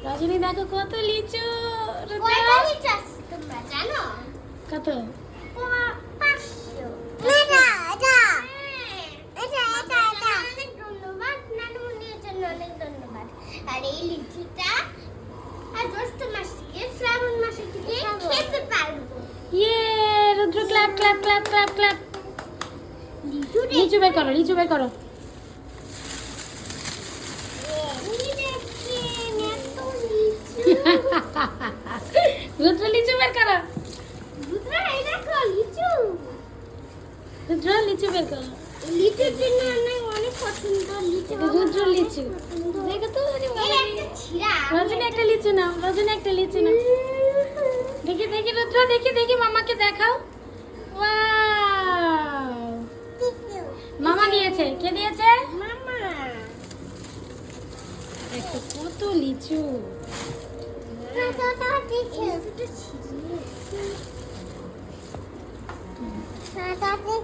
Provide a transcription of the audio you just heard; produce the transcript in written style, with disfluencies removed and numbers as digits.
রজনী দেখো কত লিচু। কয়টা লিচু আছে তোমরা জানো? কত? 500। অনেক ধন্যবাদ নানুমণির জন্য, অনেক ধন্যবাদ। আর এই লিচুটা আর জ্যৈষ্ঠ মাস থেকে শ্রাবণ মাসে থেকে খেতে পারবো। ইয়ে Rudra clap clap clap clap clap. লিচু বের করো, লিচু বের করো। রুদ্র লিচু বের করো। রুদ্র লিচু বের করো। লিচুর জন্য অনেক পছন্দ লিচু। রুদ্র লিচু দেখো তো। রজনী একটা লিচু নাও, রজনী একটা লিচু নাও। দেখি দেখি রুদ্র, দেখি দেখি মামাকে দেখাও। ওয়াও, মামা দিয়েছে। কে দিয়েছে? মামা। দেখো কত লিচু।